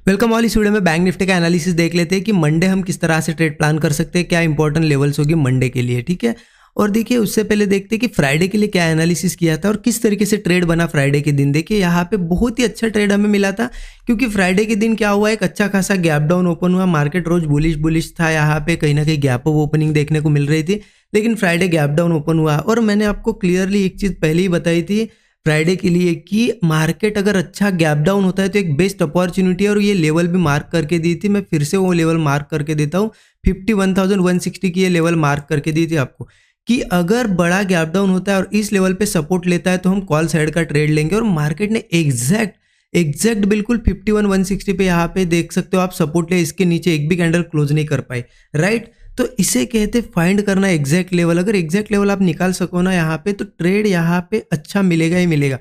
Welcome all. इस video में bank Nifty का एनालिसिस देख लेते हैं कि मंडे हम किस तरह से ट्रेड प्लान कर सकते हैं, क्या इंपॉर्टेंट लेवल्स होगी मंडे के लिए। ठीक है, और देखिए उससे पहले देखते हैं कि फ्राइडे के लिए क्या एनालिसिस किया था और किस तरीके से ट्रेड बना फ्राइडे के दिन। देखिए यहाँ पे बहुत ही अच्छा ट्रेड हमें मिला था, क्योंकि फ्राइडे के दिन क्या हुआ, एक अच्छा खासा गैप डाउन ओपन हुआ। मार्केट रोज बुलिश था, यहाँ पे कहीं ना कहीं गैप ऑफ ओपनिंग देखने को मिल रही थी, लेकिन फ्राइडे गैप डाउन ओपन हुआ। और मैंने आपको क्लियरली एक चीज़ पहले ही बताई थी फ्राइडे के लिए कि मार्केट अगर अच्छा गैप डाउन होता है तो एक बेस्ट अपॉर्चुनिटी है, और ये लेवल भी मार्क करके दी थी। मैं फिर से वो लेवल मार्क करके देता हूँ, 51,160 की ये लेवल मार्क करके दी थी आपको, कि अगर बड़ा गैप डाउन होता है और इस लेवल पे सपोर्ट लेता है तो हम कॉल साइड का ट्रेड लेंगे। और मार्केट ने एग्जैक्ट बिल्कुल 51,160 पे यहाँ पे देख सकते हो आप सपोर्ट ले, इसके नीचे एक भी कैंडल क्लोज नहीं कर पाई, राइट। तो इसे कहते फाइंड करना एग्जैक्ट लेवल। अगर एग्जैक्ट लेवल आप निकाल सको ना यहाँ पे, तो ट्रेड यहाँ पे अच्छा मिलेगा ही मिलेगा।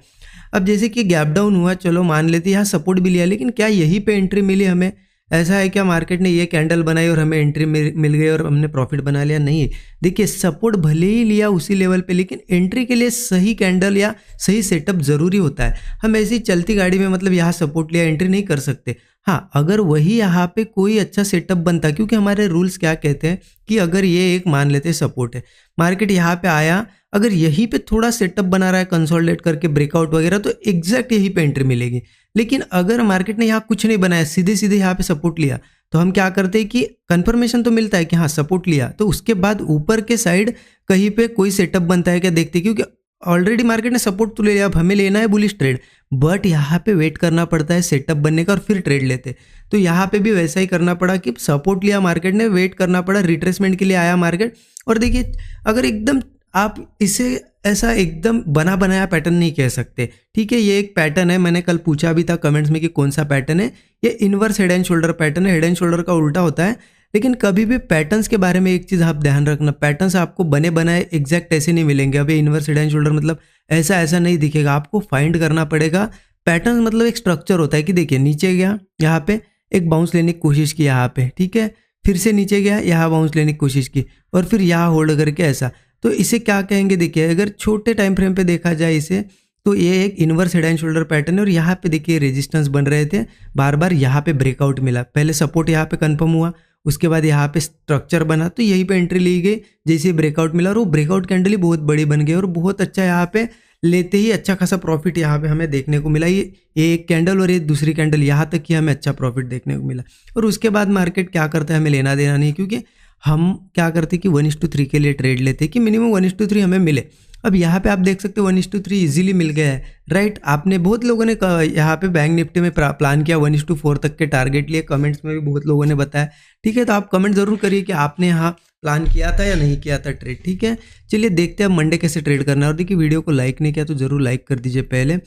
अब जैसे कि गैप डाउन हुआ, चलो मान लेते यहाँ सपोर्ट भी लिया, लेकिन क्या यहीं पे एंट्री मिली हमें? ऐसा है क्या मार्केट ने ये कैंडल बनाई और हमें एंट्री मिल गई और हमने प्रॉफिट बना लिया? नहीं। देखिए सपोर्ट भले ही लिया उसी लेवल पे, लेकिन एंट्री के लिए सही कैंडल या सही सेटअप जरूरी होता है। हम ऐसी चलती गाड़ी में मतलब यहाँ सपोर्ट लिया एंट्री नहीं कर सकते। हाँ, अगर वही यहाँ पे कोई अच्छा सेटअप बनता, क्योंकि हमारे रूल्स क्या कहते हैं कि अगर ये एक मान लेते सपोर्ट है, मार्केट यहाँ पे आया, अगर यहीं पे थोड़ा सेटअप बना रहा है कंसोलिडेट करके ब्रेकआउट वगैरह, तो एग्जैक्ट यहीं पे एंट्री मिलेगी। लेकिन अगर मार्केट ने यहाँ कुछ नहीं बनाया, सीधे सीधे यहाँ पे सपोर्ट लिया, तो हम क्या करते हैं कि कंफर्मेशन तो मिलता है कि हाँ सपोर्ट लिया, तो उसके बाद ऊपर के साइड कहीं पे कोई सेटअप बनता है क्या देखते हैं, क्योंकि ऑलरेडी मार्केट ने सपोर्ट तो ले लिया, अब हमें लेना है बुलिश ट्रेड, बट यहाँ पे वेट करना पड़ता है सेटअप बनने का और फिर ट्रेड लेते। तो यहाँ पे भी वैसा ही करना पड़ा कि सपोर्ट लिया मार्केट ने, वेट करना पड़ा, रिट्रेसमेंट के लिए आया मार्केट। और देखिए अगर एकदम आप इसे ऐसा एकदम बना बनाया पैटर्न नहीं कह सकते, ठीक है। ये एक पैटर्न है, मैंने कल पूछा भी था कमेंट्स में कि कौन सा पैटर्न है। ये inverse head and shoulder pattern है, हेड एंड शोल्डर का उल्टा होता है। लेकिन कभी भी पैटर्न्स के बारे में एक चीज़ आप ध्यान रखना, पैटर्न्स आपको बने बनाए एग्जैक्ट ऐसे नहीं मिलेंगे। अभी इनवर्स हेड एंड शोल्डर मतलब ऐसा नहीं दिखेगा, आपको फाइंड करना पड़ेगा। पैटर्न मतलब एक स्ट्रक्चर होता है कि देखिए नीचे गया, यहाँ पे एक बाउंस लेने की कोशिश की यहाँ पे, ठीक है, फिर से नीचे गया, यहाँ बाउंस लेने की कोशिश की, और फिर यहाँ होल्ड करके ऐसा। तो इसे क्या कहेंगे? देखिए अगर छोटे टाइम फ्रेम पे देखा जाए इसे, तो ये एक inverse head and shoulder pattern है। और यहाँ पे देखिए रेजिस्टेंस बन रहे थे, बार बार यहाँ पे ब्रेकआउट मिला, पहले सपोर्ट यहाँ पे कंफर्म हुआ, उसके बाद यहाँ पे स्ट्रक्चर बना, तो यहीं पे एंट्री ली गई जैसे ब्रेकआउट मिला, और वो ब्रेकआउट कैंडल ही बहुत बड़ी बन गई और बहुत अच्छा यहाँ पे लेते ही अच्छा खासा प्रॉफिट यहाँ पे हमें देखने को मिला। ये एक कैंडल और ये दूसरी कैंडल, यहाँ तक कि हमें अच्छा प्रॉफिट देखने को मिला। और उसके बाद मार्केट क्या करता है, हमें लेना देना नहीं, क्योंकि हम क्या करते कि 1:3 के लिए ट्रेड लेते कि मिनिमम 1:3 हमें मिले। अब यहाँ पे आप देख सकते हो 1:3 इजीली मिल गया है, राइट। आपने बहुत लोगों ने यहाँ पे बैंक निफ्टी में प्लान किया 1:4 तक के टारगेट लिए, कमेंट्स में भी बहुत लोगों ने बताया, ठीक है। तो आप कमेंट जरूर करिए कि आपने यहाँ प्लान किया था या नहीं किया था ट्रेड, ठीक है। चलिए देखते हैं अब मंडे कैसे ट्रेड करना है। और देखिए वीडियो को लाइक नहीं किया तो जरूर लाइक कर दीजिए पहले।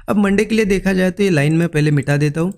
अब मंडे के लिए देखा जाए तो ये लाइन में पहले मिटा देता हूँ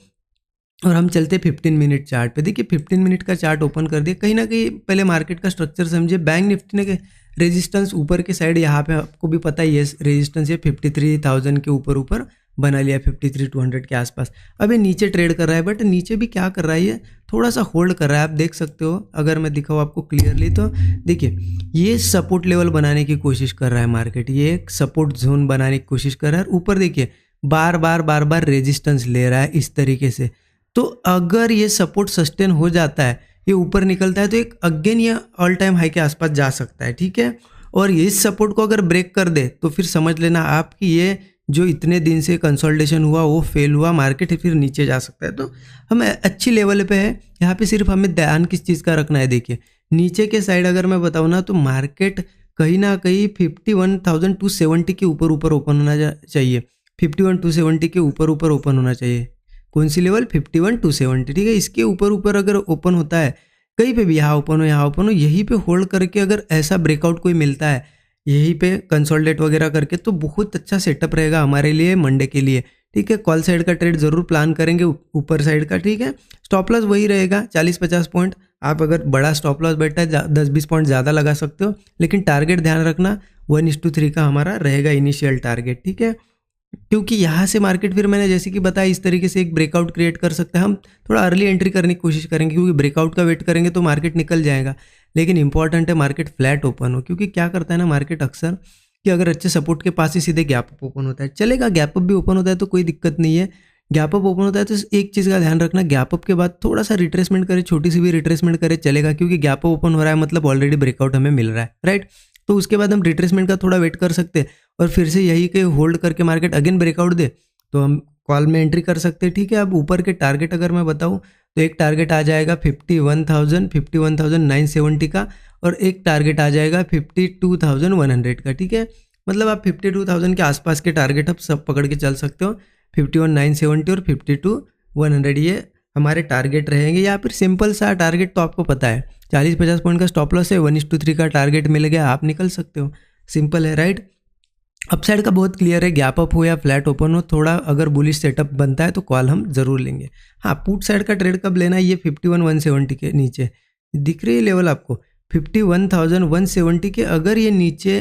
और हम चलते 15 मिनट चार्ट पे। देखिए 15 मिनट का चार्ट ओपन कर दिया, कहीं ना कहीं पहले मार्केट का स्ट्रक्चर समझिए। बैंक निफ्टी ने रेजिस्टेंस ऊपर के साइड, यहाँ पे आपको भी पता ही है रेजिस्टेंस ये 53,000 के ऊपर बना लिया, 53,200 के आसपास। अब ये नीचे ट्रेड कर रहा है, बट नीचे भी क्या कर रहा है, ये थोड़ा सा होल्ड कर रहा है, आप देख सकते हो। अगर मैं दिखाऊँ आपको क्लियरली तो देखिए ये सपोर्ट लेवल बनाने की कोशिश कर रहा है मार्केट, ये एक सपोर्ट जोन बनाने की कोशिश कर रहा है। ऊपर देखिए बार बार रेजिस्टेंस ले रहा है इस तरीके से। तो अगर ये सपोर्ट सस्टेन हो जाता है, ये ऊपर निकलता है, तो एक अगेन ये ऑल टाइम हाई के आसपास जा सकता है, ठीक है। और इस सपोर्ट को अगर ब्रेक कर दे तो फिर समझ लेना आप कि ये जो इतने दिन से कंसोलिडेशन हुआ वो फेल हुआ, मार्केट फिर नीचे जा सकता है। तो हम अच्छी लेवल पे है, यहाँ पे सिर्फ हमें ध्यान किस चीज़ का रखना है। देखिए नीचे के साइड अगर मैं बताऊँ ना, तो मार्केट कहीं ना कहीं 51,270 के ऊपर ओपन होना चाहिए, 51,270 के ऊपर ओपन होना चाहिए। कौन सी लेवल? 51,270, ठीक है। इसके ऊपर अगर ओपन होता है, कहीं पे भी यहाँ ओपन हो, यहीं पे होल्ड करके अगर ऐसा ब्रेकआउट कोई मिलता है, यहीं पे कंसोलिडेट वगैरह करके, तो बहुत अच्छा सेटअप रहेगा हमारे लिए मंडे के लिए, ठीक है। कॉल साइड का ट्रेड जरूर प्लान करेंगे ऊपर साइड का, ठीक है। स्टॉप लॉस वही रहेगा 40-50 पॉइंट। आप अगर बड़ा स्टॉप लॉस बैठा है 10-20 पॉइंट ज़्यादा लगा सकते हो, लेकिन टारगेट ध्यान रखना 1:3 का हमारा रहेगा इनिशियल टारगेट, ठीक है। क्योंकि यहाँ से मार्केट फिर मैंने जैसे कि बताया इस तरीके से एक ब्रेकआउट क्रिएट कर सकते हैं। हम थोड़ा अर्ली एंट्री करने की कोशिश करेंगे, क्योंकि ब्रेकआउट का वेट करेंगे तो मार्केट निकल जाएगा। लेकिन इंपॉर्टेंट है मार्केट फ्लैट ओपन हो, क्योंकि क्या करता है ना मार्केट अक्सर कि अगर अच्छे सपोर्ट के पास ही सीधे गैप अप ओपन होता है, चलेगा, गैप अप भी ओपन होता है तो कोई दिक्कत नहीं है। गैप अप ओपन होता है तो एक चीज़ का ध्यान रखना, गैप अप के बाद थोड़ा सा रिट्रेसमेंट करे, छोटी सी भी रिट्रेसमेंट करे चलेगा, क्योंकि गैप अप ओपन हो रहा है मतलब ऑलरेडी ब्रेकआउट हमें मिल रहा है, राइट। तो उसके बाद हम रिट्रेसमेंट का थोड़ा वेट कर सकते हैं और फिर से यही के होल्ड करके मार्केट अगेन ब्रेकआउट दे तो हम कॉल में एंट्री कर सकते हैं, ठीक है। अब ऊपर के टारगेट अगर मैं बताऊं तो एक टारगेट आ जाएगा 51,970 का, और एक टारगेट आ जाएगा 52,100 का, ठीक है। मतलब आप 52,000 के आसपास के टारगेट आप सब पकड़ के चल सकते हो। 51,970 और 52,100 ये हमारे टारगेट रहेंगे, या फिर सिंपल सा टारगेट तो आपको पता है 40-50 पॉइंट का स्टॉप लॉस है, 1:3 का टारगेट मिल गया, आप निकल सकते हो, सिंपल है, राइट। अपसाइड का बहुत क्लियर है, गैप अप हो या फ्लैट ओपन हो, थोड़ा अगर बुलिश सेटअप बनता है तो कॉल हम जरूर लेंगे। हाँ, पुट साइड का ट्रेड कब लेना है, ये 51,170 के नीचे दिख रही है लेवल आपको, 51,170 के अगर ये नीचे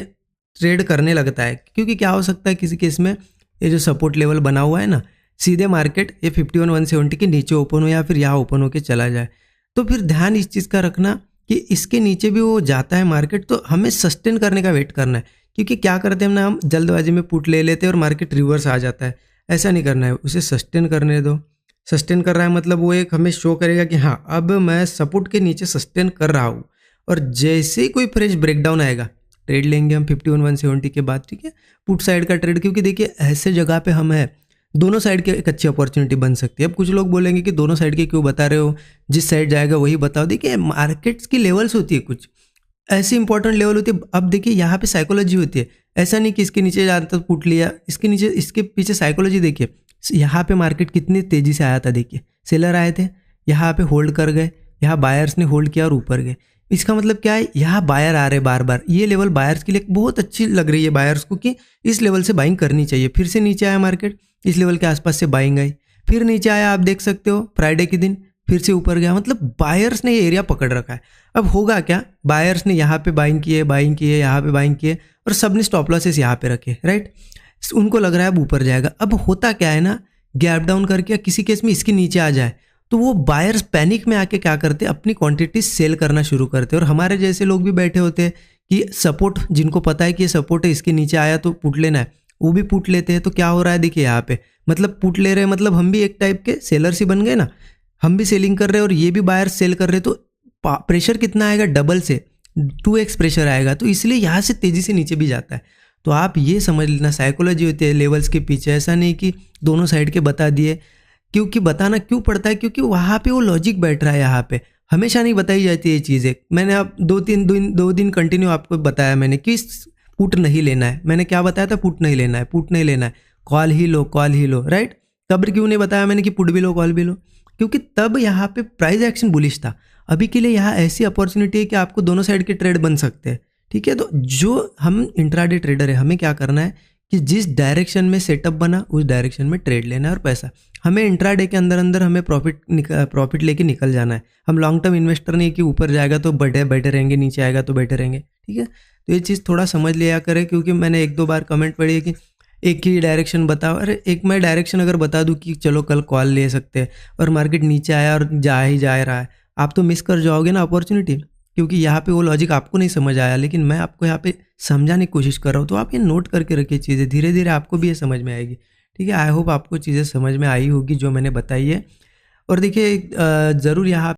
ट्रेड करने लगता है, क्योंकि क्या हो सकता है किसी केस में ये जो सपोर्ट लेवल बना हुआ है ना, सीधे मार्केट ये 51,170 के नीचे ओपन हो या फिर यहाँ ओपन होके चला जाए, तो फिर ध्यान इस चीज़ का रखना कि इसके नीचे भी वो जाता है मार्केट तो हमें सस्टेन करने का वेट करना है। क्योंकि क्या करते हैं हम जल्दबाजी में पुट ले लेते हैं और मार्केट रिवर्स आ जाता है, ऐसा नहीं करना है, उसे सस्टेन करने दो। सस्टेन कर रहा है मतलब वो एक हमें शो करेगा कि हाँ अब मैं सपोर्ट के नीचे सस्टेन कर रहा हूँ, और जैसे ही कोई फ्रेश ब्रेकडाउन आएगा ट्रेड लेंगे हम 51,170 के बाद, ठीक है। पुट साइड का ट्रेड, क्योंकि देखिए ऐसे जगह पे हम है, दोनों साइड की एक अच्छी अपॉर्चुनिटी बन सकती है। अब कुछ लोग बोलेंगे कि दोनों साइड के क्यों बता रहे हो, जिस साइड जाएगा वही बताओ। देखिए मार्केट्स की लेवल्स होती है, कुछ ऐसी इंपॉर्टेंट लेवल होती है। अब देखिए यहाँ पे साइकोलॉजी होती है, ऐसा नहीं कि इसके नीचे जाता तो पुट लिया, इसके नीचे इसके पीछे साइकोलॉजी देखिए। यहाँ पे मार्केट कितनी तेजी से आया था, देखिए सेलर आए थे, यहाँ पे होल्ड कर गए, यहाँ बायर्स ने होल्ड किया और ऊपर गए। इसका मतलब क्या है, यहाँ बायर आ रहे बार बार, ये लेवल बायर्स के लिए बहुत अच्छी लग रही है बायर्स को कि इस लेवल से बाइंग करनी चाहिए। फिर से नीचे आया मार्केट, इस लेवल के आसपास से बाइंग आई, फिर नीचे आया, आप देख सकते हो फ्राइडे के दिन फिर से ऊपर गया, मतलब बायर्स ने ये एरिया पकड़ रखा है। अब होगा क्या, बायर्स ने यहाँ पे बाइंग किए, यहाँ पे बाइंग किए और सब ने स्टॉप लॉसेस यहाँ पे रखे, राइट। उनको लग रहा है अब ऊपर जाएगा। अब होता क्या है ना, गैप डाउन करके किसी केस में इसके नीचे आ जाए तो वो बायर्स पैनिक में आके क्या करते हैं, अपनी क्वांटिटी सेल करना शुरू करते हैं। और हमारे जैसे लोग भी बैठे होते हैं कि सपोर्ट, जिनको पता है कि ये सपोर्ट है, इसके नीचे आया तो पुट लेना है, वो भी पुट लेते हैं। तो क्या हो रहा है देखिए यहाँ पे, मतलब पुट ले रहे हैं, मतलब हम भी एक टाइप के सेलर्स ही बन गए ना, हम भी सेलिंग कर रहे हैं और ये भी बायर्स सेल कर रहे हैं, तो प्रेशर कितना आएगा, डबल से 2x प्रेशर आएगा, तो इसलिए यहाँ से तेजी से नीचे भी जाता है। तो आप ये समझ लेना, साइकोलॉजी होती है लेवल्स के पीछे, ऐसा नहीं कि दोनों साइड के बता दिए। क्योंकि बताना क्यों पड़ता है, क्योंकि वहाँ पे वो लॉजिक बैठ रहा है, यहाँ पे हमेशा नहीं बताई जाती ये चीज़ें। मैंने अब दो दिन कंटिन्यू आपको बताया मैंने कि पुट नहीं लेना है, मैंने क्या बताया था, पुट नहीं लेना है, पुट नहीं लेना है, कॉल ही लो, कॉल ही लो, राइट। तब क्यों नहीं बताया मैंने कि पुट भी लो कॉल भी लो, क्योंकि तब यहाँ पे प्राइस एक्शन बुलिश था। अभी के लिए यहाँ ऐसी अपॉर्चुनिटी है कि आपको दोनों साइड के ट्रेड बन सकते हैं, ठीक है। तो जो हम इंट्राडे ट्रेडर है, हमें क्या करना है कि जिस डायरेक्शन में सेटअप बना उस डायरेक्शन में ट्रेड लेना है, और पैसा हमें इंट्राडे के अंदर हमें प्रॉफिट लेके निकल जाना है। हम लॉन्ग टर्म इन्वेस्टर नहीं कि ऊपर जाएगा तो बैठे रहेंगे, नीचे आएगा तो बैठे रहेंगे, ठीक है। तो ये चीज़ थोड़ा समझ लिया करें, क्योंकि मैंने 1-2 बार कमेंट पढ़ी है कि एक ही डायरेक्शन बताओ। अरे एक मैं डायरेक्शन अगर बता दूं कि चलो कल कॉल ले सकते हैं और मार्केट नीचे आया और जा ही जा रहा है, आप तो मिस कर जाओगे ना अपॉर्चुनिटी, क्योंकि यहाँ पे वो लॉजिक आपको नहीं समझ आया, लेकिन मैं आपको यहाँ पे समझाने की कोशिश कर रहा हूँ। तो आप ये नोट करके रखिए चीज़ें, धीरे धीरे आपको भी ये समझ में आएगी, ठीक है। आई होप आपको चीज़ें समझ में आई होगी जो मैंने बताई है। और देखिए ज़रूर यहाँ